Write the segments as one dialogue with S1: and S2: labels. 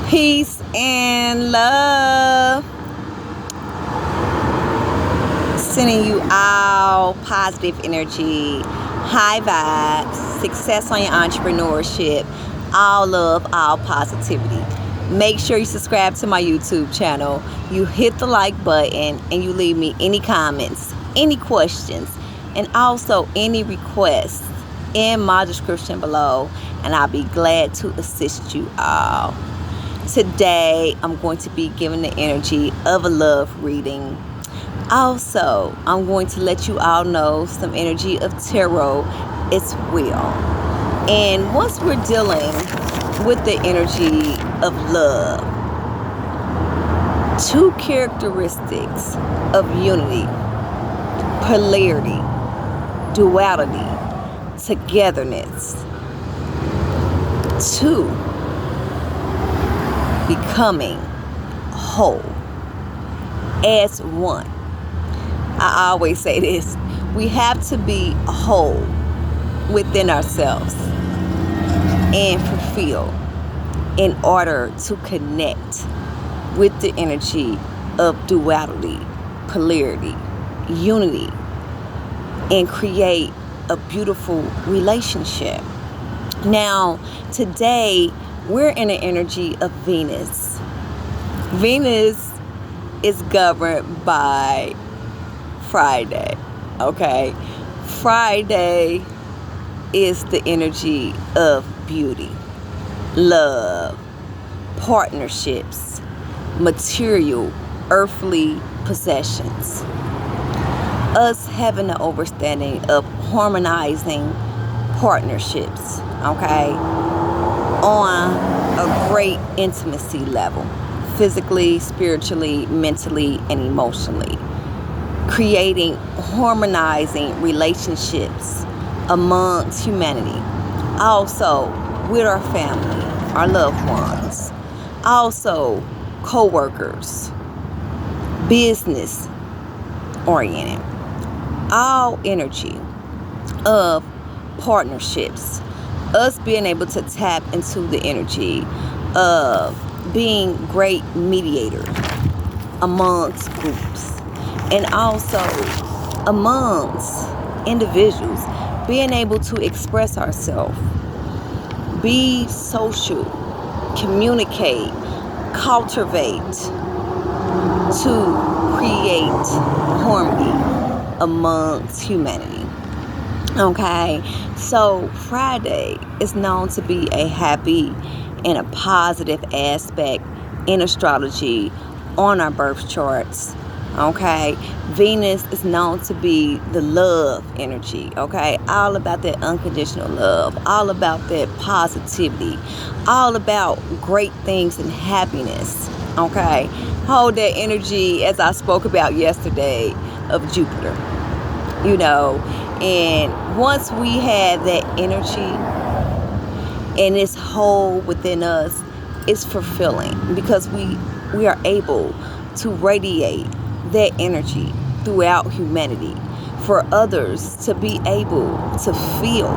S1: Peace and love. Sending you all positive energy, high vibes, success on your entrepreneurship, all love, all positivity. Make sure you subscribe to my YouTube channel. You hit the like button and you leave me any comments, any questions, and also any requests in my description below, and I'll be glad to assist you all. Today, I'm going to be giving the energy of a love reading. Also, I'm going to let you all know some energy of tarot as well. And once we're dealing with the energy of love, two characteristics of unity, polarity, duality, togetherness, two, becoming whole as one. I always say this: we have to be whole within ourselves and fulfill in order to connect with the energy of duality, polarity, unity, and create a beautiful relationship. Now, today, we're in the energy of Venus. Venus is governed by Friday, okay? Friday is the energy of beauty, love, partnerships, material, earthly possessions. Us having the understanding of harmonizing partnerships, okay, on a great intimacy level, physically, spiritually, mentally, and emotionally. Creating, harmonizing relationships amongst humanity. Also, with our family, our loved ones. Also, co-workers, business oriented. All energy of partnerships. Us being able to tap into the energy of being great mediators amongst groups. And also amongst individuals, being able to express ourselves, be social, communicate, cultivate, to create harmony amongst humanity. Okay, so Friday is known to be a happy and a positive aspect in astrology on our birth charts. Okay, Venus is known to be the love energy. Okay, all about that unconditional love, all about that positivity, all about great things and happiness. Okay, hold that energy, as I spoke about yesterday, of Jupiter. And once we have that energy and it's whole within us, it's fulfilling because we are able to radiate that energy throughout humanity for others to be able to feel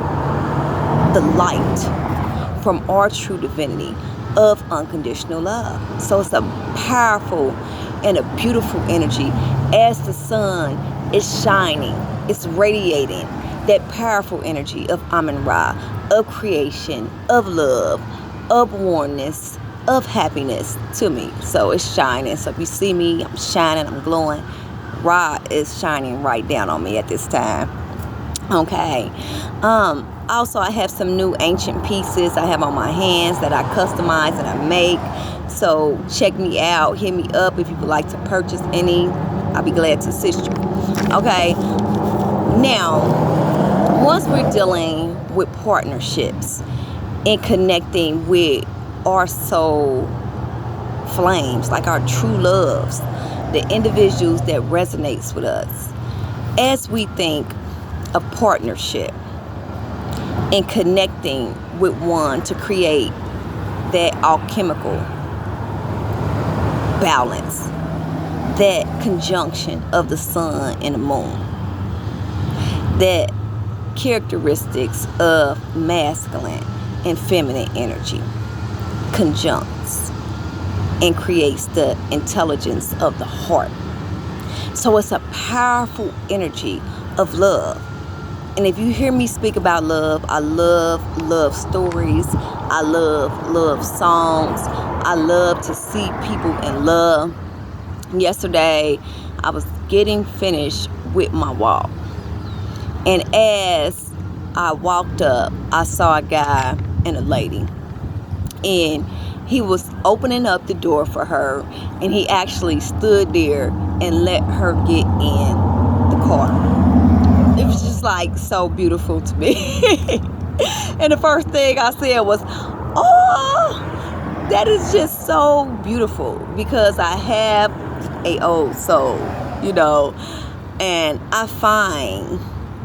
S1: the light from our true divinity of unconditional love. So it's a powerful and a beautiful energy as the sun is shining, it's radiating that powerful energy of Amun-Ra, of creation, of love, of oneness, of happiness to me. So it's shining. So if you see me, I'm shining, I'm glowing. Ra is shining right down on me at this time. Okay. Also, I have some new ancient pieces I have on my hands that I customize and I make. So check me out. Hit me up if you would like to purchase any. I'll be glad to assist you. Okay. Now, once we're dealing with partnerships and connecting with our soul flames, like our true loves, the individuals that resonates with us, as we think of partnership and connecting with one to create that alchemical balance, that conjunction of the sun and the moon, that characteristics of masculine and feminine energy conjuncts. and creates the intelligence of the heart. So it's a powerful energy of love. And if you hear me speak about love, I love love stories. I love songs. I love to see people in love. Yesterday, I was getting finished with my walk. And as I walked up, I saw a guy and a lady. And he was opening up the door for her. And he actually stood there and let her get in the car. It was just like so beautiful to me. And the first thing I said was, oh, that is just so beautiful, because I have a old soul, and I find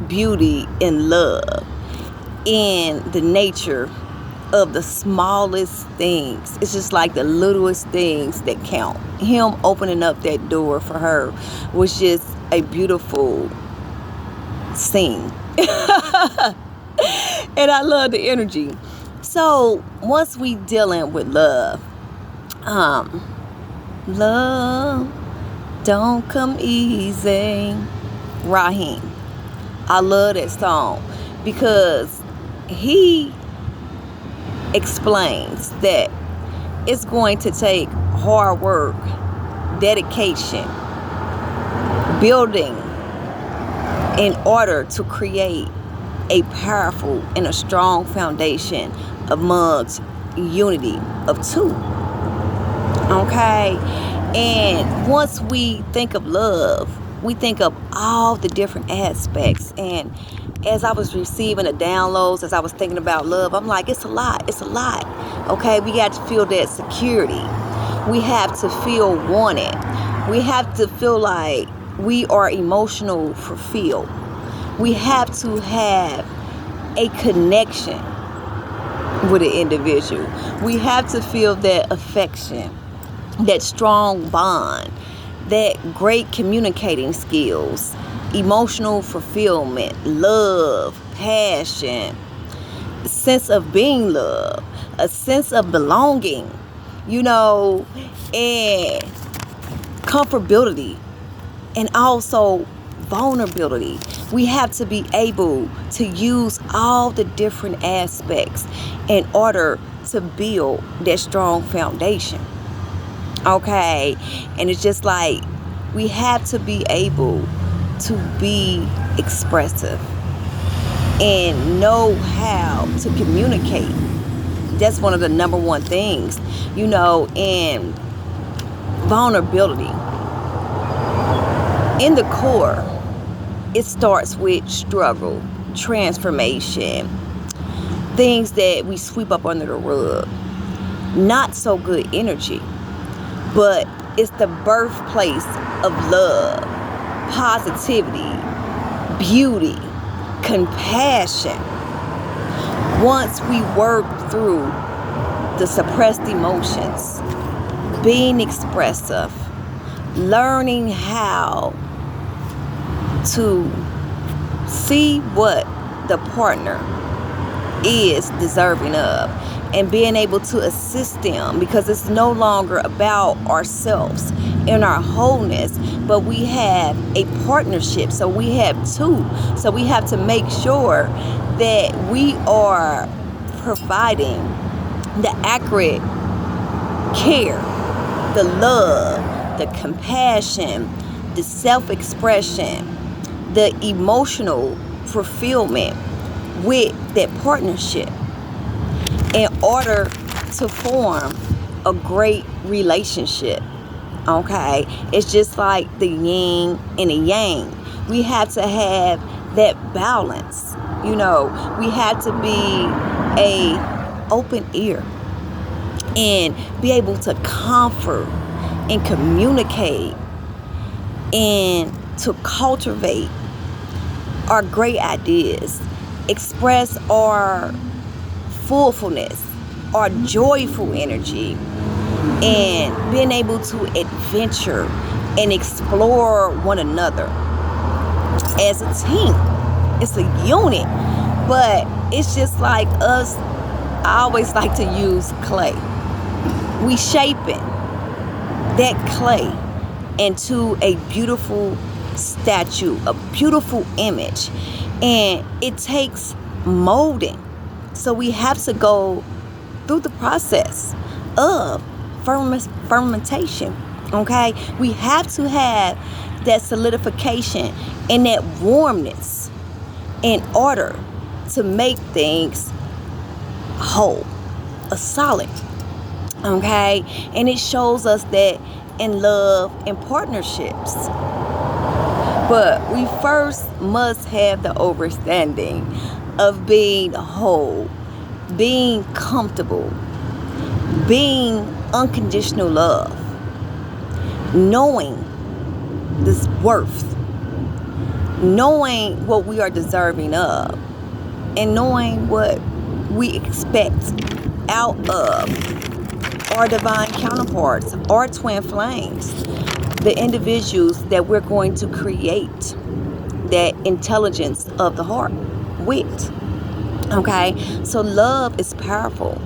S1: beauty in love, in the nature of the smallest things. It's just like the littlest things that count. Him opening up that door for her was just a beautiful scene. And I love the energy. So once we dealing with love, love don't come easy. Raheem. I love that song because he explains that it's going to take hard work, dedication, building in order to create a powerful and a strong foundation amongst unity of two. Okay? And once we think of love, we think of all the different aspects. And as I was receiving the downloads, as I was thinking about love, I'm like, it's a lot. It's a lot. Okay? We got to feel that security. We have to feel wanted. We have to feel like we are emotional fulfilled. We have to have a connection with an individual. We have to feel that affection, that strong bond, that great communicating skills, emotional fulfillment, love, passion, a sense of being loved, a sense of belonging, and comfortability, and also vulnerability. We have to be able to use all the different aspects in order to build that strong foundation. Okay? And it's just like we have to be able to be expressive and know how to communicate. That's one of the number one things, and vulnerability. In the core, it starts with struggle, transformation, things that we sweep up under the rug. Not so good energy, but it's the birthplace of love, positivity, beauty, compassion. Once we work through the suppressed emotions, being expressive, learning how to see what the partner is deserving of, and being able to assist them, because it's no longer about ourselves and our wholeness, but we have a partnership. So we have two. So we have to make sure that we are providing the accurate care, the love, the compassion, the self-expression, the emotional fulfillment with that partnership in order to form a great relationship. Okay? It's just like the yin and the yang. We have to have that balance. We have to be a open ear and be able to comfort and communicate and to cultivate our great ideas, express our fullfulness, our joyful energy, and being able to adventure and explore one another as a team. It's a unit, but it's just like us. I always like to use clay. We shaping, that clay into a beautiful statue, a beautiful image. And it takes molding. So we have to go through the process of fermentation. Okay? We have to have that solidification and that warmness in order to make things whole, a solid. Okay? And it shows us that in love and partnerships. But we first must have the understanding of being whole, being comfortable, being unconditional love, knowing this worth, knowing what we are deserving of, and knowing what we expect out of our divine counterparts, our twin flames, the individuals that we're going to create that intelligence of the heart with. Okay, so love is powerful,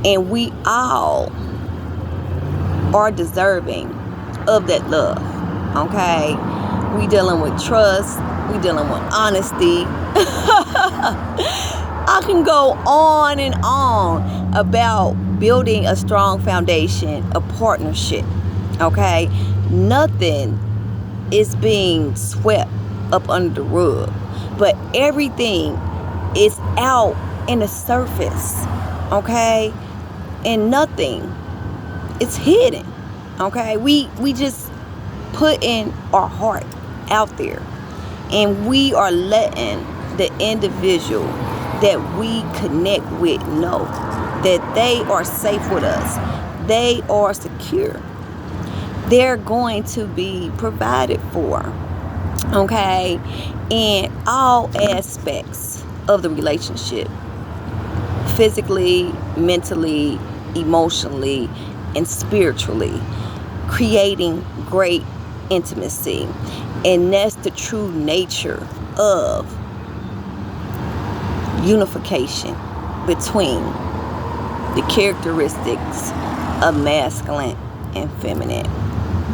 S1: and we all are deserving of that love. Okay, we dealing with trust, we dealing with honesty. I can go on and on about building a strong foundation of partnership. Okay, nothing is being swept up under the rug, but everything is out in the surface. Okay, and nothing is hidden. Okay, we just put in our heart out there, and we are letting the individual that we connect with know that they are safe with us, they are secure, they're going to be provided for. Okay, in all aspects of the relationship, physically, mentally, emotionally, and spiritually, creating great intimacy. And that's the true nature of unification between the characteristics of masculine and feminine,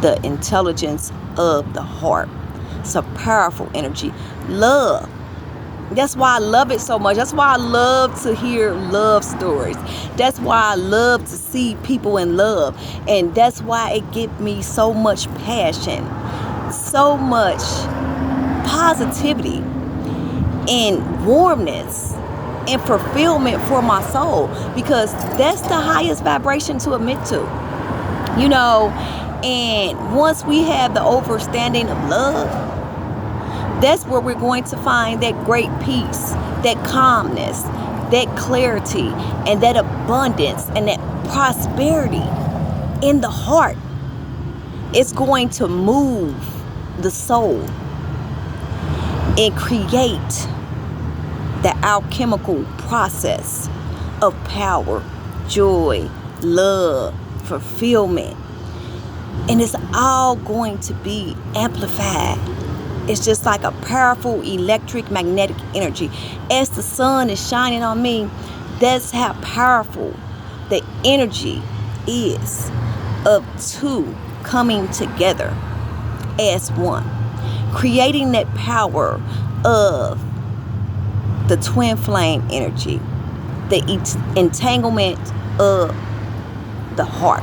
S1: the intelligence of the heart. It's a powerful energy. Love. That's why I love it so much. That's why I love to hear love stories. That's why I love to see people in love. And that's why it gives me so much passion, so much positivity and warmness and fulfillment for my soul, because that's the highest vibration to admit to. You know, and once we have the understanding of love, that's where we're going to find that great peace, that calmness, that clarity, and that abundance, and that prosperity in the heart. It's going to move the soul and create the alchemical process of power, joy, love, fulfillment. And it's all going to be amplified. It's just like a powerful electric magnetic energy. As the sun is shining on me, that's how powerful the energy is of two coming together as one, creating that power of the twin flame energy, the entanglement of the heart.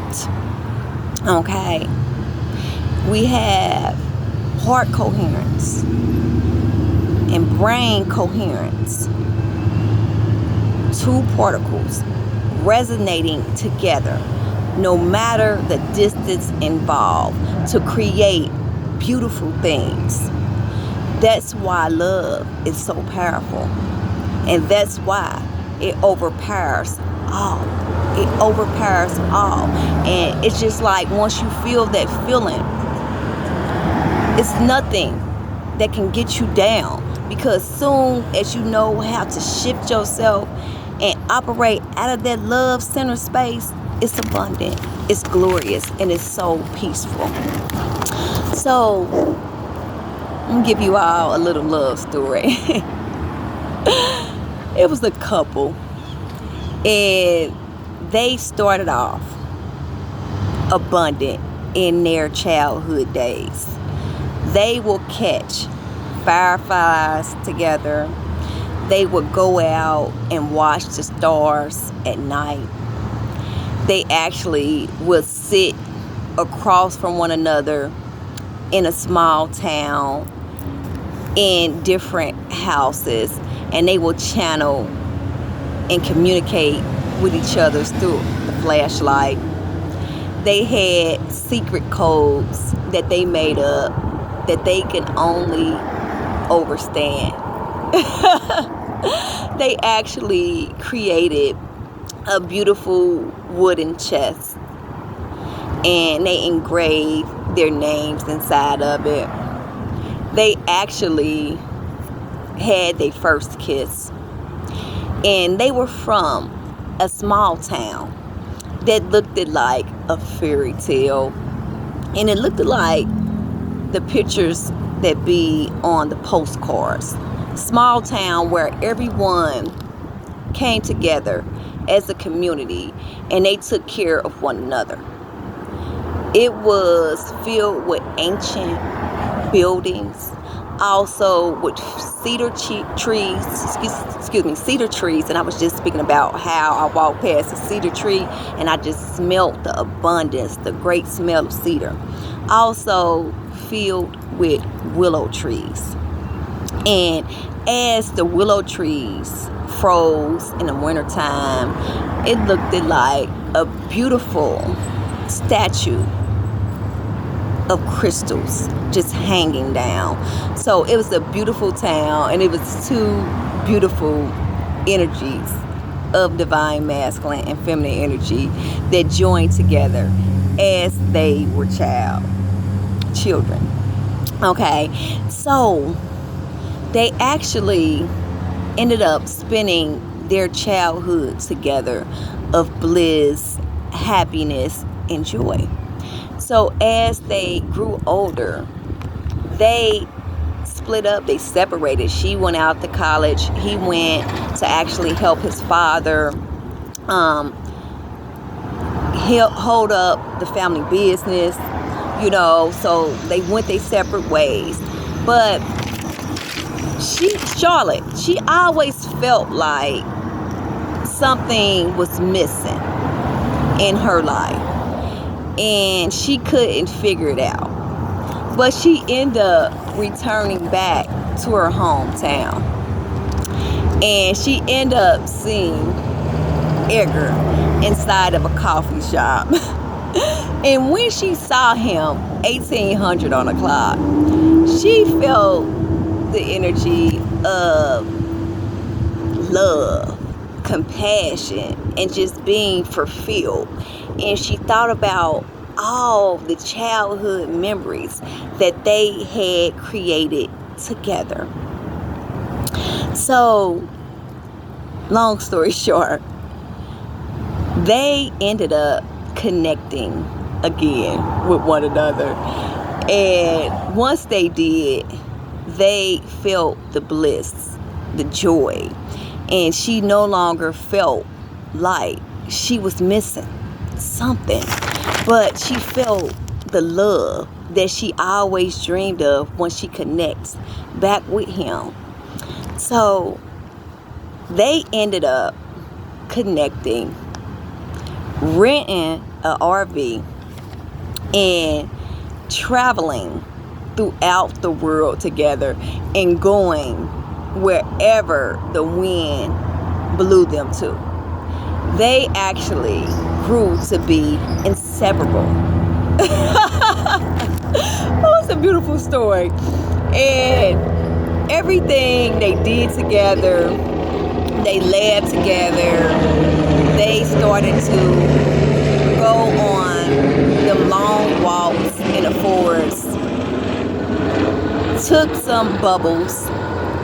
S1: Okay, we have heart coherence and brain coherence, two particles resonating together no matter the distance involved to create beautiful things. That's why love is so powerful, and that's why it overpowers all. It overpowers all. And it's just like once you feel that feeling, it's nothing that can get you down, because soon as you know how to shift yourself and operate out of that love center space, it's abundant, it's glorious, and it's so peaceful. So I'm gonna give you all a little love story. It was a couple, and they started off abundant, in their childhood days. They will catch fireflies together. They would go out and watch the stars at night. They actually would sit across from one another in a small town in different houses, and they will channel and communicate with each other through the flashlight. They had secret codes that they made up that they can only understand. They actually created a beautiful wooden chest, and they engraved their names inside of it. They actually had their first kiss, and they were from a small town that looked like a fairy tale, and it looked like the pictures that be on the postcards. Small town where everyone came together as a community and they took care of one another. It was filled with ancient buildings, also with cedar trees, and I was just speaking about how I walked past a cedar tree and I just smelled the abundance, the great smell of cedar. Also filled with willow trees. And as the willow trees froze in the wintertime, it looked like a beautiful statue of crystals just hanging down. So it was a beautiful town, and it was two beautiful energies of divine masculine and feminine energy that joined together as they were children. Okay, so they actually ended up spending their childhood together of bliss, happiness, and joy. So as they grew older, they split up, they separated. She went out to college. He went to actually help his father hold up the family business, so they went their separate ways. But Charlotte, she always felt like something was missing in her life, and she couldn't figure it out. But she ended up returning back to her hometown, and she ended up seeing Edgar inside of a coffee shop. And when she saw him, 1800 on the clock, she felt the energy of love, compassion, and just being fulfilled. And she thought about all the childhood memories that they had created together. So, long story short, they ended up connecting again with one another. And once they did, they felt the bliss, the joy, and she no longer felt like she was missing something, but she felt the love that she always dreamed of when she connects back with him. So they ended up connecting, renting an RV, and traveling throughout the world together and going wherever the wind blew them to. They actually grew to be inseparable. Oh, it's a beautiful story. And everything they did together, they laughed together, they started to go on the long walks in the forest, took some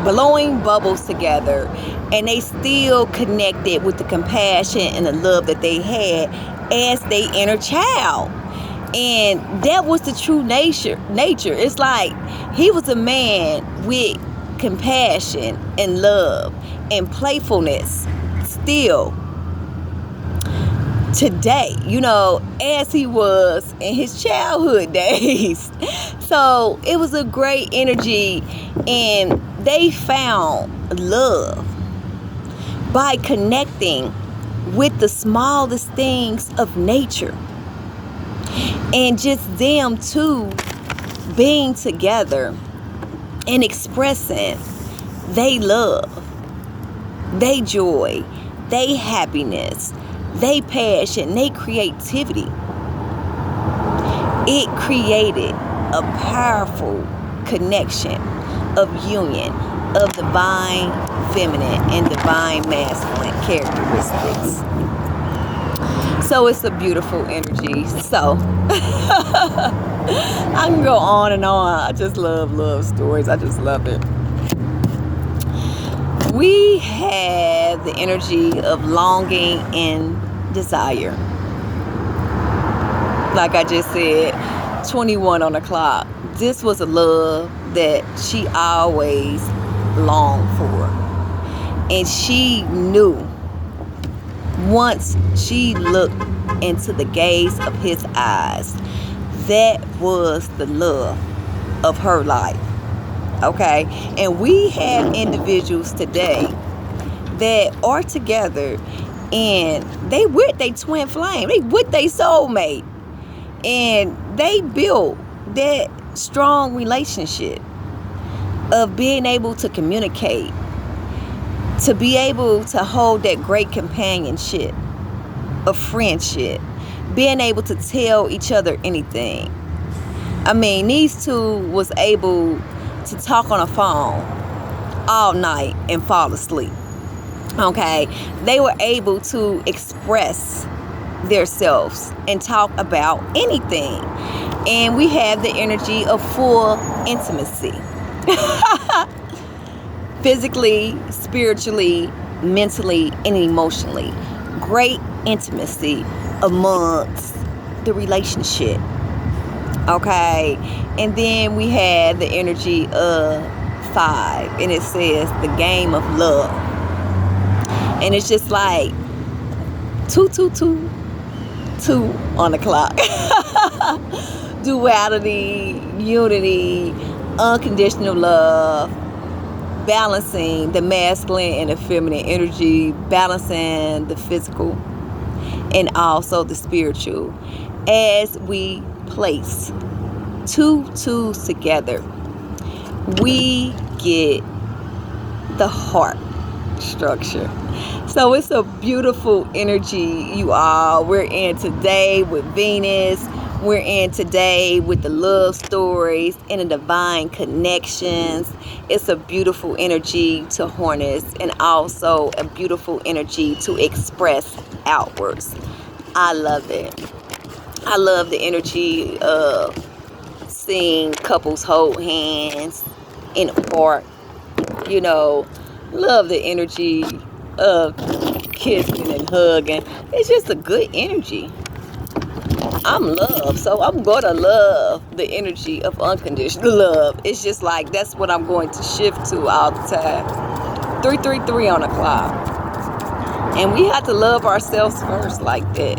S1: blowing bubbles together, and they still connected with the compassion and the love that they had as they inner child. And that was the true nature. It's like he was a man with compassion and love and playfulness still. today, as he was in his childhood days. So it was a great energy, and they found love by connecting with the smallest things of nature, and just them two being together and expressing they love, they joy, they happiness, they passion, they creativity. It created a powerful connection of union of divine feminine and divine masculine characteristics. So it's a beautiful energy. So I can go on and on. I just love stories. I just love it. We have the energy of longing and desire. Like I just said, 21 on the clock. This was a love that she always longed for. And she knew once she looked into the gaze of his eyes, that was the love of her life. Okay? And we have individuals today that are together, and they with their twin flame, they with their soulmate, and they built that strong relationship of being able to communicate, to be able to hold that great companionship of friendship, being able to tell each other anything. I mean, these two was able to talk on a phone all night and fall asleep. Okay? They were able to express themselves and talk about anything. And we have the energy of full intimacy. Physically, spiritually, mentally, and emotionally. Great intimacy amongst the relationship. Okay? And then we have the energy of 5. And it says the game of love. And it's just like 2, 2, 2, 2 on the clock. Duality, unity, unconditional love, balancing the masculine and the feminine energy, balancing the physical and also the spiritual. As we place 2 twos together, we get the heart structure. So it's a beautiful energy, you all. We're in today with Venus. We're in today with the love stories and the divine connections. It's a beautiful energy to harness, and also a beautiful energy to express outwards. I love it. I love the energy of seeing couples hold hands in a park. Love the energy of kissing and hugging. It's just a good energy. I'm love, so I'm gonna love the energy of unconditional love. It's just like that's what I'm going to shift to all the time. 333 on the clock. And we have to love ourselves first like that,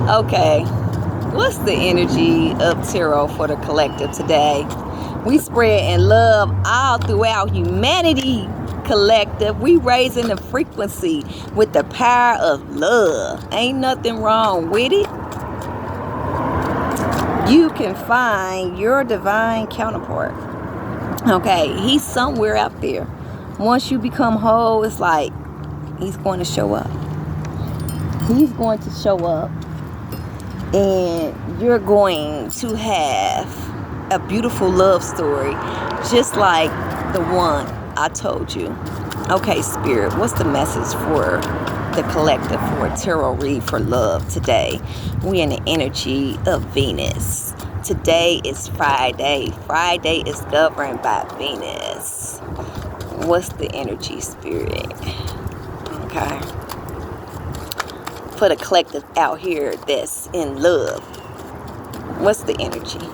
S1: Okay, what's the energy of tarot for the collective today? We spread in love all throughout humanity. Collective, we raising the frequency with the power of love. Ain't nothing wrong with it. You can find your divine counterpart. Okay, he's somewhere out there. Once you become whole, it's like he's going to show up. He's going to show up, and you're going to have a beautiful love story, just like the one I told you. Okay, Spirit, what's the message for the collective for a tarot read for love today? We in the energy of Venus. Today is Friday. Friday is governed by Venus. What's the energy, Spirit? Okay. For the collective out here that's in love. What's the energy?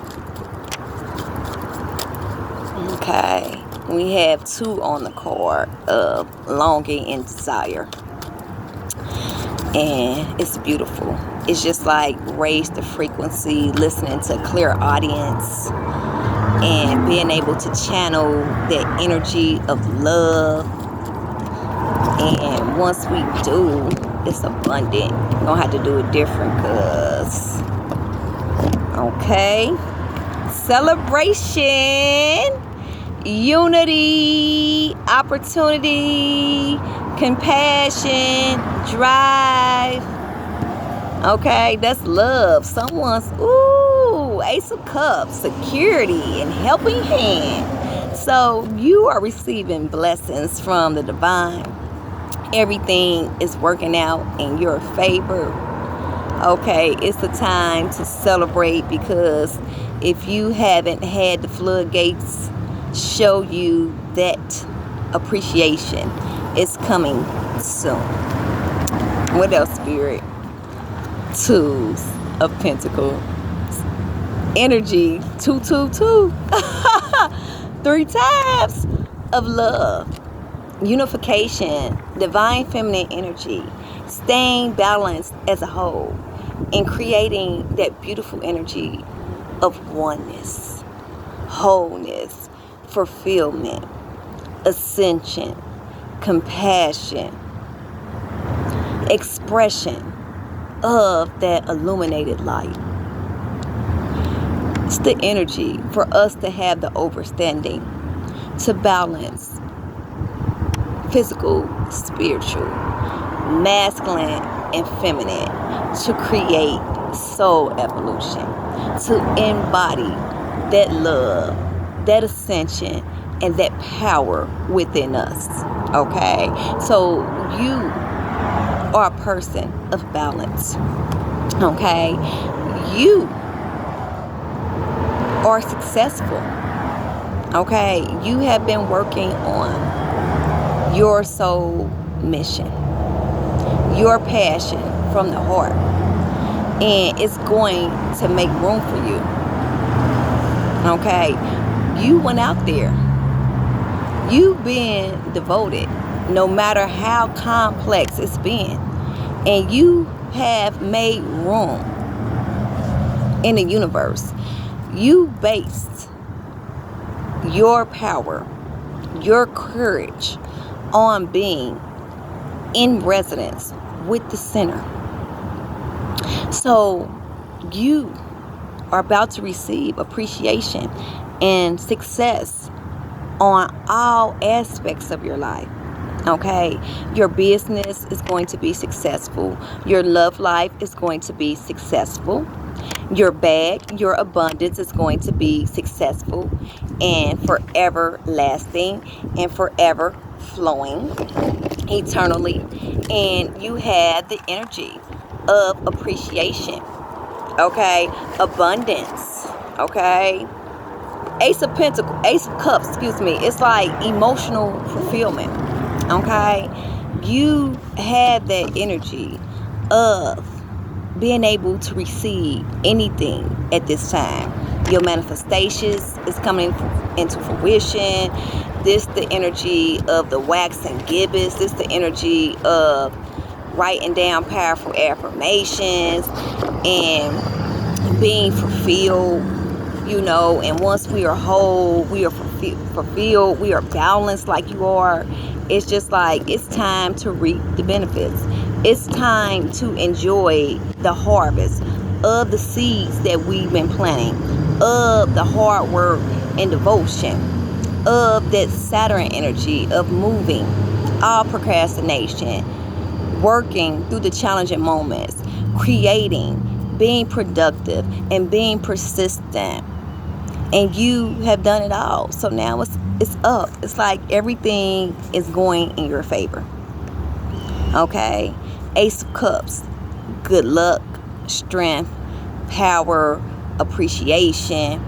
S1: Okay. We have 2 on the card of longing and desire. And it's beautiful. It's just like raise the frequency, listening to a clear audience, and being able to channel that energy of love. And once we do, it's abundant. We're gonna have to do it different, cause okay. Celebration, unity, opportunity, compassion, drive. Okay, that's love. Someone's, Ace of Cups, security and helping hand. So you are receiving blessings from the divine. Everything is working out in your favor. Okay, it's the time to celebrate, because if you haven't had the floodgates show you that appreciation, it's coming soon. What else, Spirit? Twos of Pentacles. Energy, 222. 3 times of love. Unification, divine feminine energy, staying balanced as a whole, and creating that beautiful energy of oneness, wholeness, fulfillment, ascension, compassion, expression of that illuminated light. It's the energy for us to have the overstanding, to balance physical, spiritual, masculine, and feminine, to create soul evolution, to embody that love, that ascension, and that power within us. Okay? So you are a person of balance. Okay? You are successful. Okay? You have been working on your soul mission, your passion from the heart, and it's going to make room for you. Okay? You went out there. You've been devoted, no matter how complex it's been, and you have made room in the universe. You based your power, your courage on being in resonance with the center. So you are about to receive appreciation and success on all aspects of your life. Okay, your business is going to be successful. Your love life is going to be successful. Your bag, your abundance is going to be successful and forever lasting and forever flowing eternally. And you have the energy of appreciation. Okay, abundance. Okay, Ace of Pentacles, Ace of Cups, excuse me. It's like emotional fulfillment. Okay, you have that energy of being able to receive anything at this time. Your manifestations is coming into fruition. This the energy of the wax and gibbous. This the energy of writing down powerful affirmations and being fulfilled. You know, and once we are whole, we are fulfilled, we are balanced like you are. It's just like it's time to reap the benefits. It's time to enjoy the harvest of the seeds that we've been planting, of the hard work and devotion, of that Saturn energy of moving, all procrastination, working through the challenging moments, creating, being productive, and being persistent. And you have done it all. So now it's up. It's like everything is going in your favor. Okay? Ace of Cups. Good luck, strength, power, appreciation.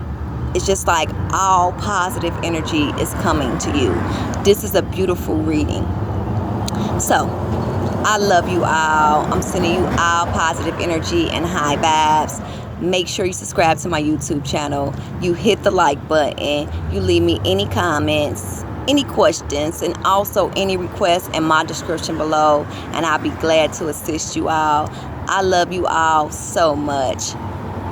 S1: It's just like all positive energy is coming to you. This is a beautiful reading. So, I love you all. I'm sending you all positive energy and high vibes. Make sure you subscribe to my YouTube channel. You hit the like button. You leave me any comments. any questions and also any requests in my description below, and I'll be glad to assist you all. I love you all so much,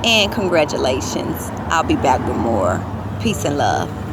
S1: and congratulations. I'll be back with more. Peace and love.